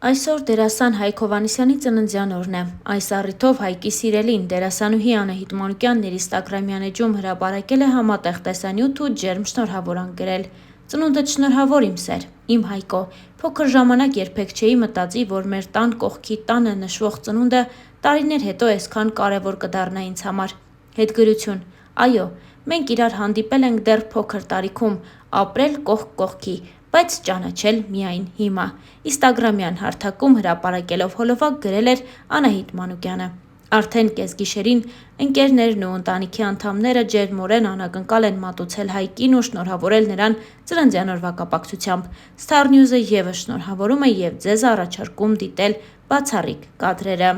Այսօր դերասան Հայկ Հովհաննիսյանի ծննդյան օրն է։ Այս առիթով Հայկի սիրելին դերասանուհի Անահիտ Մանուկյանն իր ինստագրամյան էջում հրապարակել է համատեղ տեսանյութ ու ջերմ շնորհավորանք գրել։ Ծնունդդ շնորհավոր իմ սեր, իմ Հայկո, փոքր ժամանակ երբեք չէի մտածի, որ մեր տան կողքի տանը նշվող ծնունդը տարիներ հետո այսքան կարևոր կդառնա ինձ համար։ Հետգրություն։ Այո, մենք իրար հանդիպել ենք դեռ փոքր տարիքում, ապրել կողք կողքի, բայց ճանաչել միայն հիմա։ Ինստագրամյան հարթակում հրապարակելով հոլովակ գրել էր Անահիտ Մանուկյանը։ Արդեն կեսգիշերին ընկերներն ու ընտանիքի անդամները ջերմորեն անակնկալ են մատուցել Հայկին ու շնորհավորել նրան ծննդյան օրվա կապակցությամբ։ Star News-ը ևս շնորհավորում է եւ ձեզ առաջարկում դիտել բացառիկ կադրերը։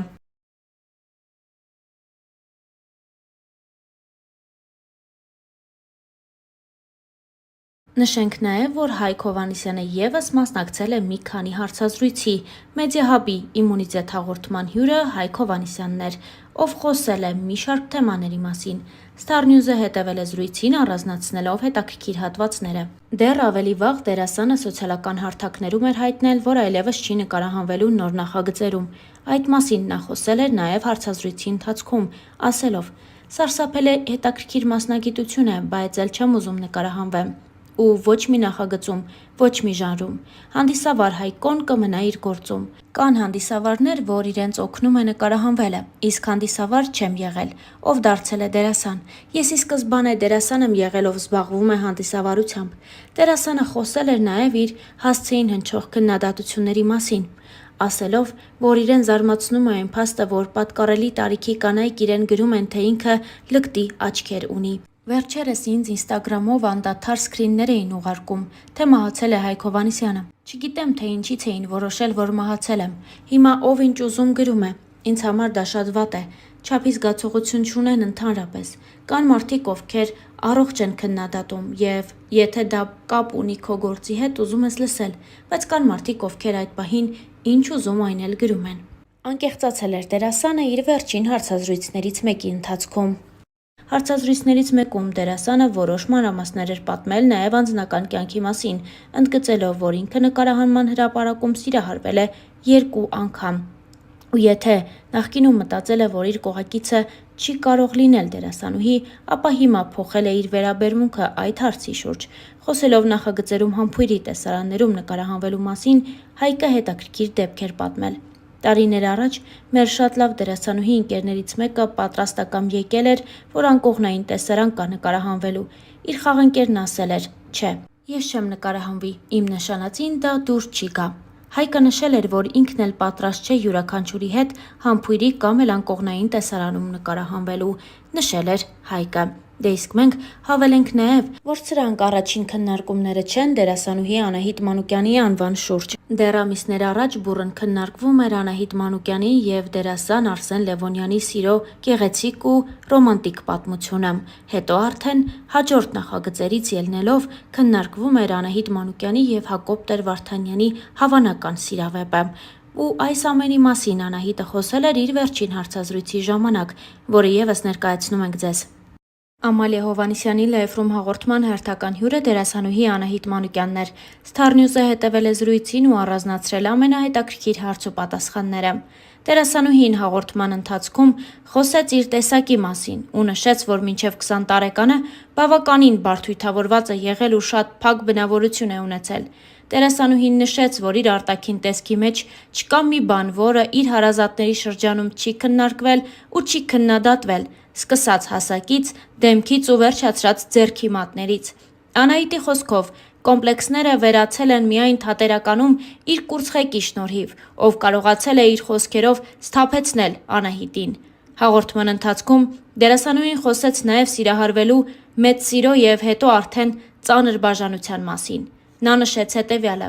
Նշենք նաև, որ Հայկ Հովհաննիսյանը ևս մասնակցել է մի քանի հարցազրույցի։ Մեդիահաբի իմունիտետ հաղորդման հյուրը Հայկ Հովհաննիսյանն էր, ով խոսել է մի շարք թեմաների մասին։ Star News-ը հետևել է զրույցին, առանձնացնելով հետաքրքիր հատվածները։ Դեռ ավելի վաղ դերասանը սոցիալական հարթակներում էր հայտնել, որ այլևս չի նկարահանվելու նոր նախագծերում։ Այդ մասին նա խոսել էր նաև հարցազրույցի ընթացքում, ասելով. «Սարսափել է հետաքրքիր մասնագիտություն է, բայց էլ չեմ ուզում նկարահանվեմ։ Ու ոչ մի նախագծում, ոչ մի ժանրում։ Հանդիսավար Հայկոն կմնա իր գործում։ Կան հանդիսավարներ, որ իրենց օգնում է նկարահանվելը, իսկ հանդիսավար չեմ եղել, ով դարձել է դերասան։ Ես ի սկզբանե դերասան եմ եղել, ով զբաղվում է հանդիսավարությամբ»։ Դերասանը խոսել էր նաև իր հասցեին հնչող քննադատությունների մասին, ասելով, որ իրեն զարմացնում է այն փաստը, որ պատկառելի տարիքի կանայք իրեն գրում են, թե ինքը լկտի աչքեր ունի։ Վերջերս ինձ ինստագրամով անդադար սկրիններ էին ուղարկում, թե մահացել է Հայկ Հովհաննիսյանը։ Չգիտեմ, թե ինչից էին որոշել, որ մահացել եմ։ Հիմա ով ինչ ուզում գրում է։ Ինձ համար դա շատ վատ է։ Չափի զգացողություն չունեն ընդհանրապես։ Կան մարդիկ, ովքեր առողջ են քննադատում, եւ եթե դա կապ ունի քո գործի հետ, ուզում ես լսել, բայց կան մարդիկ, ովքեր այդ պահին ինչ ուզում այն էլ գրում են։ Անկեղծացել էր դերասանը իր վերջին հարցազրույցներից մեկի ընթացքում։ Հարցազրույցներից մեկում դերասանը որոշ մանրամասներ էր պատմել նաև անձնական կյանքի մասին, ընդգծելով, որ ինքը նկարահանման հրապարակում սիրահարվել է 2 անգամ։ Ու եթե նախկինում մտածել է, որ իր կողակիցը չի կարող լինել դերասանուհի, ապա հիմա փոխել է իր վերաբերմունքը այդ հարցի շուրջ։ Խոսելով նախագծերում համբույրի տեսարաններում նկարահանվելու մասին, Հայկը հետաքրքիր դեպք էր պատմել։ Տարիներ առաջ մեր շատ լավ դերասանուհի ընկերներից մեկը պատրաստակամ եկել էր, որ անկողնային տեսարան կա նկարահանվելու։ Իր խաղընկերն ասել էր. «Չէ, ես չեմ նկարահանվի, իմ նշանածին դա դուր չի գա»։ Հայկը նշել էր, որ ինքն էլ պատրաստ չէ յուրաքանչյուրի հետ համբույրի կամ էլ անկողնային տեսարանում նկարահանվելու, նշել էր Հայկը։ Դե իսկ մենք հավելենք նաև, որ սրանք առաջին քննարկումները չեն դերասանուհի Անահիտ Մանուկյանի անվան շուրջ։ Դեռ ամիսներ առաջ բուռն քննարկվում էր Անահիտ Մանուկյանի եւ դերասան Արսեն Լևոնյանի սիրո գեղեցիկ ու ռոմանտիկ պատմությունը։ Հետո արդեն հաջորդ նախագծերից ելնելով քննարկվում էր Անահիտ Մանուկյանի եւ Հակոբ Տեր-Վարդանյանի հավանական սիրավեպը։ Ու այս ամենի մասին Անահիտը խոսել էր իր վերջին հարցազրույցի ժամանակ, որը ևս ներկայացնում ենք ձեզ։ Ամալիա Հովհաննիսյանի Լայֆրում հաղորդման հերթական հյուրը դերասանուհի Անահիտ Մանուկյանն էր։ Star News-ը հետևել է զրույցին ու առանձնացրել ամենահետաքրքիր հարց ու պատասխանները։ Դերասանուհին հաղորդման ընթացքում խոսեց իր տեսակի մասին ու նշեց, որ մինչև 20 տարեկանը բավականին բարդույթավորված է եղել ու շատ փակ բնավորություն է ունեցել։ Դերասանուհին նշեց, որ իր արտաքին տեսքի մեջ չկա մի բան, որը իր հարազատների շրջանում չի քննարկվել ու չի քննադատվել, սկսած հասակից, դեմքից ու վերջացրած ձեռքի մատներից։ Անահիտի խոսքով, կոմպլեքսները վերացել են միայն թատերականում իր կուրծխեկի շնորհիվ, ով կարողացել է իր խոսքերով սթափեցնել Անահիտին։ Հաղորդման ընթացքում դերասանուհին խոսեց նաև սիրահարվելու մեծ սիրո եւ հետո արդեն ծանր բաժանության մասին։ Նա նշեց հետևյալը.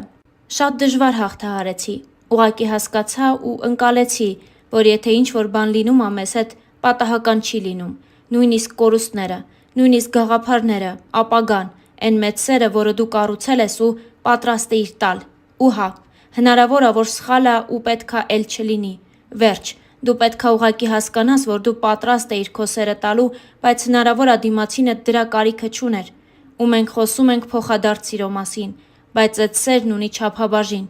«Շատ դժվար հաղթահարեցի, ուղղակի հասկացա ու ընկալեցի, որ եթե ինչ-որ բան լինում ա մեզ հետ, պատահական չի լինում, նույնիսկ կորուստները, նույնիսկ գաղափարները, ապագան, այն մեծ սերը, որը դու կառուցել ես ու պատրաստ էիր տալ։ Ու հա, հնարավոր ա, որ սխալ ա ու պետք ա էլ չլինի։ Վերջ, դու պետք ա ուղղակի հասկանաս, որ դու պատրաստ էիր քո սերը տալու, բայց հնարավոր ա դիմացինդ դրա կարիքը չուներ։ Ու մենք խոսում ենք փոխադարձ սիրո մասին, բայց այդ սերն ունի չափաբաժին։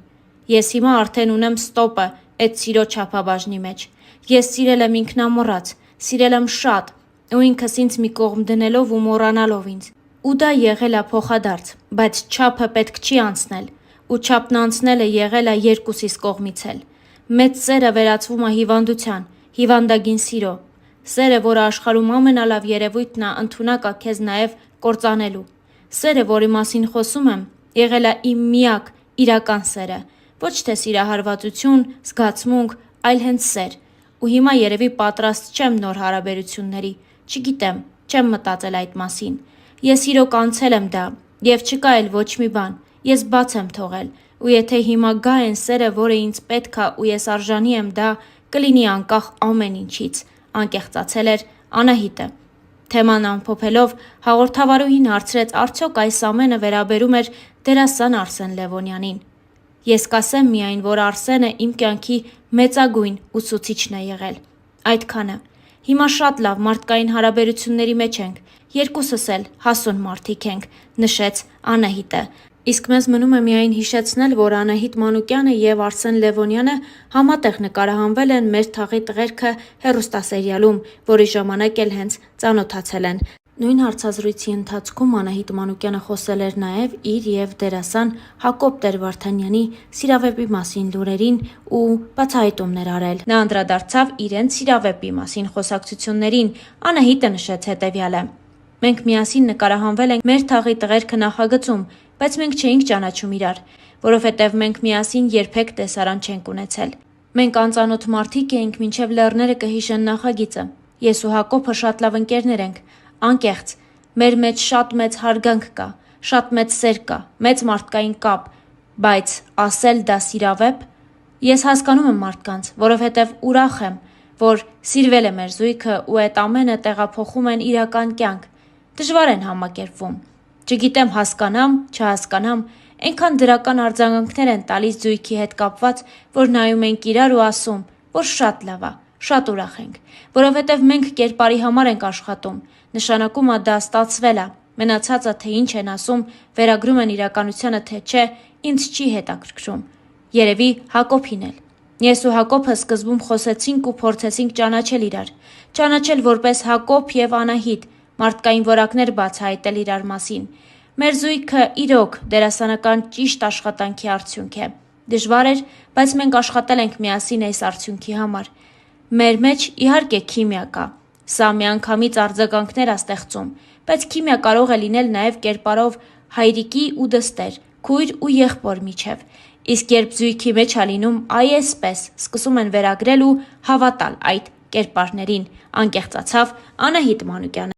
Ես հիմա արդեն ունեմ ստոպը այդ սիրո չափաբաժնի մեջ։ Ես սիրել եմ ինքնամոռաց, սիրել եմ շատ, ու ինքս ինձ մի կողմ դնելով ու մոռանալով ինձ։ Ու դա եղել է փոխադարձ, բայց չափը պետք չի անցնել, ու չափն անցնելը եղել է երկուսիս կողմից էլ։ Մեծ սերը վերածվում է հիվանդության, հիվանդագին սիրո։ Սերը, որը աշխարհում ամենալավ երևույթն է, ընդունակ է քեզ նաև կործանելու։ Սերը, որի մասին խոսում եմ, եղել է իմ միակ իրական սերը, ոչ թե սիրահարվածություն, զգացմունք, այլ հենց սեր։ Ու հիմա երևի պատրաստ չեմ նոր հարաբերությունների, չգիտեմ, չեմ մտածել այդ մասին։ Ես իրոք անցել եմ դա, եւ չկա էլ ոչ մի բան, ես բաց եմ թողել, ու եթե հիմա գա այն սերը, որը ինձ պետք է ու ես արժանի եմ դա, կլինի անկախ ամեն ինչից, անկեղծացել էր Անահիտը։ Թեման ամփոփելով հաղորդավարուհին հարցրեց, արդյոք այս ամենը վերաբերում էր դերասան Արսեն Լևոնյանին։ Ես կասեմ միայն, որ Արսենը իմ կյանքի մեծագույն ուսուցիչն է եղել։ Այդքանը։ Հիմա շատ լավ մարդկային հարաբերությունների մեջ ենք, երկուսս էլ հասուն մարդիկ ենք, նշեց Անահիտը։ Իսկ մեզ մնում է միայն հիշեցնել, որ Անահիտ Մանուկյանը եւ Արսեն Լևոնյանը համատեղ նկարահանվել են «Մեր թաղի տղերքը» հեռուստասերիալում, որի ժամանակ էլ հենց ծանոթացել են։ Նույն հարցազրույցի ընթացքում Անահիտ Մանուկյանը խոսել էր նաև իր եւ դերասան Հակոբ Տեր-Վարդանյանի սիրավեպի մասին լուրերին ու բացահայտումներ արել։ Նա անդրադարձավ իրենց սիրավեպի մասին խոսակցություններին։ Անահիտը նշեց հետևյալը. «Մենք միասին նկարահանվել ենք «Մեր թաղի տղերքը» նախագծում, բայց մենք չէինք ճանաչում իրար, որովհետև մենք միասին երբեք տեսարան չենք ունեցել։ Մենք անծանոթ մարդիկ էինք, մինչև լեռները կհիշեն նախագիծը։ Ես ու Հակոբը շատ լավ ընկերներ ենք, անկեղծ, մեր մեջ շատ մեծ հարգանք կա, շատ մեծ սեր կա, մեծ մարդկային կապ, բայց ասել դա սիրավեպ։ Ես հասկանում եմ մարդկանց, որովհետև ուրախ եմ, որ սիրվել է մեր զույգը ու այդ ամենը տեղափոխում են իրական կյանք, դժվար են համակերպվում։ Չգիտեմ հասկանամ, չհասկանամ, այնքան դրական արձագանքներ են տալիս զույգի հետ կապված, որ նայում ենք իրար ու ասում, որ շատ լավ է, շատ ուրախ ենք, որովհետև մենք կերպարի համար ենք աշխատում, նշանակում է դա ստացվել է, մնացածը թե ինչ են ասում, վերագրում են իրականությանը թե չէ, ինձ չի հետաքրքրում։ Երևի Հակոբին էլ։ Ես ու Հակոբը սկզբում խոսեցինք ու փորձեցինք ճանաչել իրար, ճանաչել որպես Հակոբ եւ Անահիտ, մարդկային որակներ բացահայտել իրար մասին։ Մեր զույգը իրոք դերասանական ճիշտ աշխատանքի արդյունք է։ Դժվար էր, բայց մենք աշխատել ենք միասին այս արդյունքի համար։ Մեր մեջ իհարկե քիմիա կա։ Սա միանգամից արձագանքներ է ստեղծում, բայց քիմիա կարող է լինել նաև կերպարով հայրիկի ու դստեր, քույր ու եղբոր միջև։ Իսկ երբ զույգի մեջ է լինում այսպես, սկսում են վերագրել ու հավատալ այդ կերպարներին, անկեղծացավ Անահիտ Մանուկյանը։